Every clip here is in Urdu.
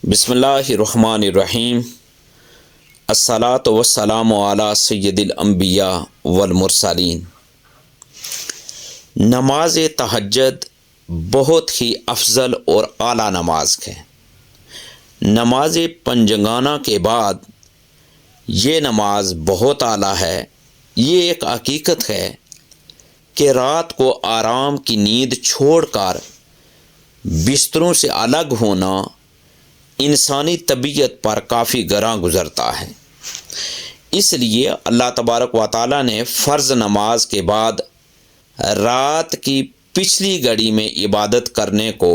بسم اللہ الرحمن الرحیم۔ الصلاۃ والسلام علی سید الانبیاء والمرسلین۔ نماز تہجد بہت ہی افضل اور اعلیٰ نماز ہے۔ نماز پنجگانہ کے بعد یہ نماز بہت اعلیٰ ہے۔ یہ ایک حقیقت ہے کہ رات کو آرام کی نیند چھوڑ کر بستروں سے الگ ہونا انسانی طبیعت پر کافی گراں گزرتا ہے۔ اس لیے اللہ تبارک و تعالیٰ نے فرض نماز کے بعد رات کی پچھلی گھڑی میں عبادت کرنے کو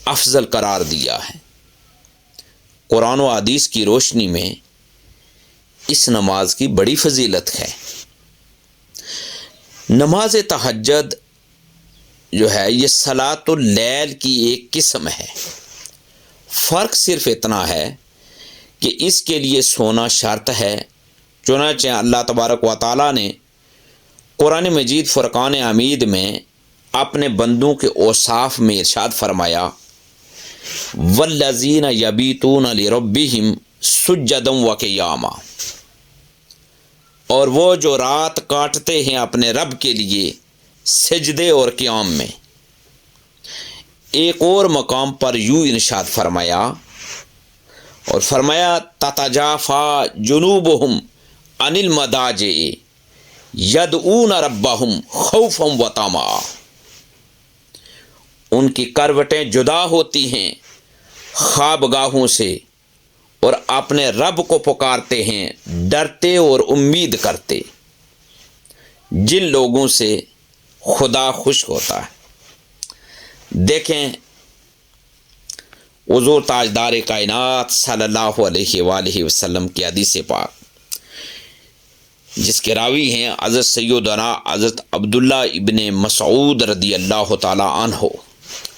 افضل قرار دیا ہے۔ قرآن و حدیث کی روشنی میں اس نماز کی بڑی فضیلت ہے۔ نماز تہجد جو ہے یہ صلاۃ اللیل کی ایک قسم ہے۔ فرق صرف اتنا ہے کہ اس کے لیے سونا شرط ہے۔ چنانچہ اللہ تبارک و تعالیٰ نے قرآن مجید فرقان حمید میں اپنے بندوں کے اوصاف میں ارشاد فرمایا، والذین یبیتون لربہم سجدا وقیاما، اور وہ جو رات کاٹتے ہیں اپنے رب کے لیے سجدے اور قیام میں۔ ایک اور مقام پر یوں ارشاد فرمایا اور فرمایا تتجافی جنوبہم عن المضاجع یدعون ربہم خوفا وطمعا، ان کی کروٹیں جدا ہوتی ہیں خوابگاہوں سے اور اپنے رب کو پکارتے ہیں ڈرتے اور امید کرتے۔ جن لوگوں سے خدا خوش ہوتا ہے۔ دیکھیں حضور تاجدار کائنات صلی اللہ علیہ وآلہ وسلم کی حدیث پاک، جس کے راوی ہیں حضرت سیدنا حضرت عبداللہ ابن مسعود رضی اللہ تعالیٰ عنہ،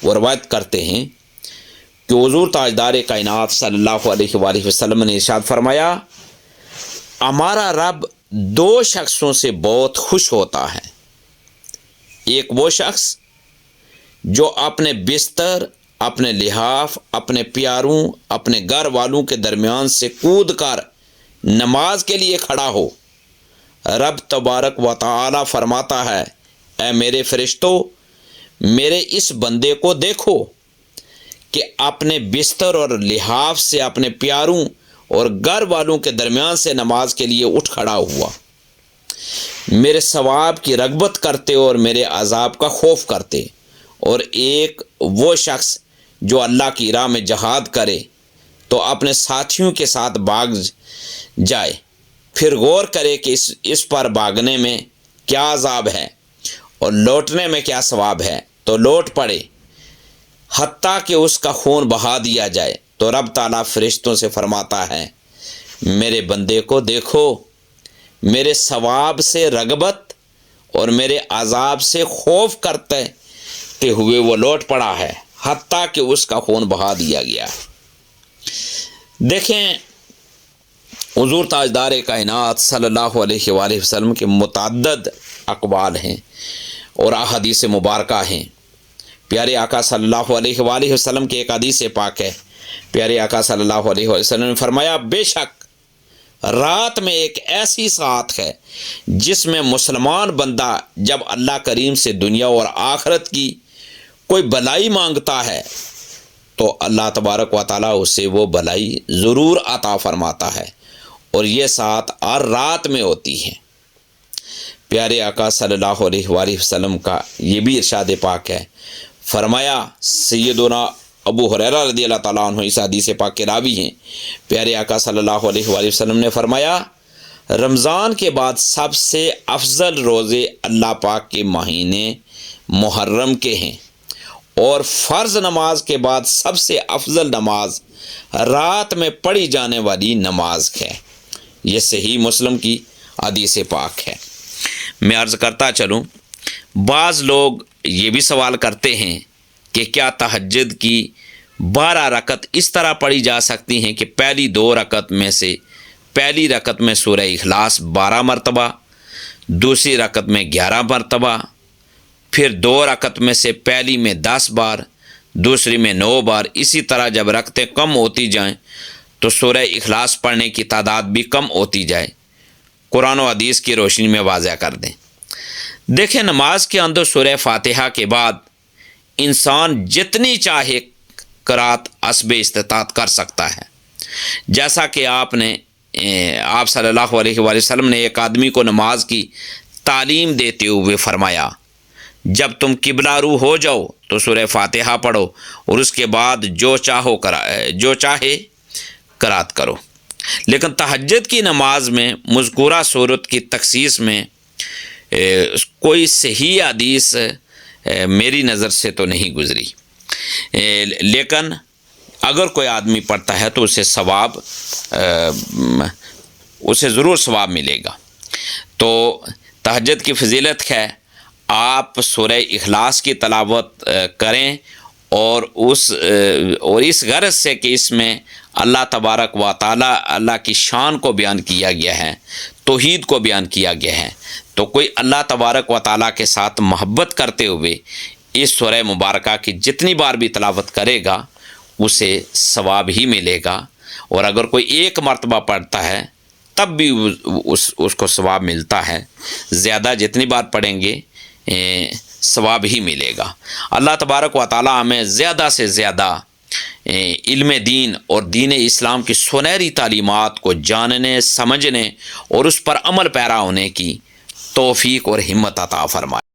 وہ روایت کرتے ہیں کہ حضور تاجدار کائنات صلی اللہ علیہ وآلہ وسلم نے ارشاد فرمایا، ہمارا رب دو شخصوں سے بہت خوش ہوتا ہے۔ ایک وہ شخص جو اپنے بستر، اپنے لحاف، اپنے پیاروں، اپنے گھر والوں کے درمیان سے کود کر نماز کے لیے کھڑا ہو۔ رب تبارک و تعالی فرماتا ہے، اے میرے فرشتوں، میرے اس بندے کو دیکھو کہ اپنے بستر اور لحاف سے اپنے پیاروں اور گھر والوں کے درمیان سے نماز کے لیے اٹھ کھڑا ہوا، میرے ثواب کی رغبت کرتے اور میرے عذاب کا خوف کرتے۔ اور ایک وہ شخص جو اللہ کی راہ میں جہاد کرے تو اپنے ساتھیوں کے ساتھ بھاگ جائے، پھر غور کرے کہ اس پر بھاگنے میں کیا عذاب ہے اور لوٹنے میں کیا ثواب ہے تو لوٹ پڑے، حتیٰ کہ اس کا خون بہا دیا جائے۔ تو رب تعالیٰ فرشتوں سے فرماتا ہے، میرے بندے کو دیکھو، میرے ثواب سے رغبت اور میرے عذاب سے خوف کرتے کہ ہوئے وہ لوٹ پڑا ہے، حتیٰ کہ اس کا خون بہا دیا گیا ہے۔ دیکھیں حضور تاجدار کائنات صلی اللہ علیہ وآلہ وسلم کے متعدد اقوال ہیں اور احادیث مبارکہ ہیں۔ پیارے آقا صلی اللہ علیہ وآلہ وسلم کی ایک حدیث پاک ہے۔ پیارے آقا صلی اللہ علیہ وآلہ وسلم نے فرمایا، بے شک رات میں ایک ایسی ساعت ہے جس میں مسلمان بندہ جب اللہ کریم سے دنیا اور آخرت کی کوئی بلائی مانگتا ہے تو اللہ تبارک و تعالیٰ اسے وہ بلائی ضرور عطا فرماتا ہے، اور یہ ساتھ ہر رات میں ہوتی ہے۔ پیارے آقا صلی اللہ علیہ وآلہ وسلم کا یہ بھی ارشاد پاک ہے، فرمایا سیدنا ابو ہریرہ رضی اللہ تعالیٰ عنہ اس حدیث پاک کے راوی ہیں۔ پیارے آقا صلی اللہ علیہ وآلہ وسلم نے فرمایا، رمضان کے بعد سب سے افضل روزے اللہ پاک کے مہینے محرم کے ہیں، اور فرض نماز کے بعد سب سے افضل نماز رات میں پڑھی جانے والی نماز ہے۔ یہ صحیح مسلم کی حدیث پاک ہے۔ میں عرض کرتا چلوں، بعض لوگ یہ بھی سوال کرتے ہیں کہ کیا تہجد کی 12 رکعت اس طرح پڑھی جا سکتی ہیں کہ پہلی 2 رکعت میں سے پہلی رکعت میں سورہ اخلاص 12 مرتبہ، دوسری رکعت میں 11 مرتبہ، پھر 2 رکعت میں سے پہلی میں 10 بار، دوسری میں 9 بار، اسی طرح جب رکعتیں کم ہوتی جائیں تو سورہ اخلاص پڑھنے کی تعداد بھی کم ہوتی جائے۔ قرآن و حدیث کی روشنی میں واضح کر دیں۔ دیکھیں، نماز کے اندر سورہ فاتحہ کے بعد انسان جتنی چاہے قرات حسب استطاعت کر سکتا ہے، جیسا کہ آپ صلی اللہ علیہ وآلہ وسلم نے ایک آدمی کو نماز کی تعلیم دیتے ہوئے فرمایا، جب تم قبلہ رو ہو جاؤ تو سورہ فاتحہ پڑھو اور اس کے بعد جو چاہے قرات کرو۔ لیکن تہجد کی نماز میں مذکورہ صورت کی تخصیص میں کوئی صحیح حدیث میری نظر سے تو نہیں گزری، لیکن اگر کوئی آدمی پڑھتا ہے تو اسے ضرور ثواب ملے گا۔ تو تہجد کی فضیلت ہے، آپ سورہ اخلاص کی تلاوت کریں اور اس غرض سے کہ اس میں اللہ تبارک و تعالی اللہ کی شان کو بیان کیا گیا ہے، توحید کو بیان کیا گیا ہے، تو کوئی اللہ تبارک و تعالی کے ساتھ محبت کرتے ہوئے اس سورہ مبارکہ کی جتنی بار بھی تلاوت کرے گا اسے ثواب ہی ملے گا، اور اگر کوئی ایک مرتبہ پڑھتا ہے تب بھی اس کو ثواب ملتا ہے، زیادہ جتنی بار پڑھیں گے ثواب ہی ملے گا۔ اللہ تبارک و تعالی ہمیں زیادہ سے زیادہ علم دین اور دین اسلام کی سنہری تعلیمات کو جاننے، سمجھنے اور اس پر عمل پیرا ہونے کی توفیق اور ہمت عطا فرمائے۔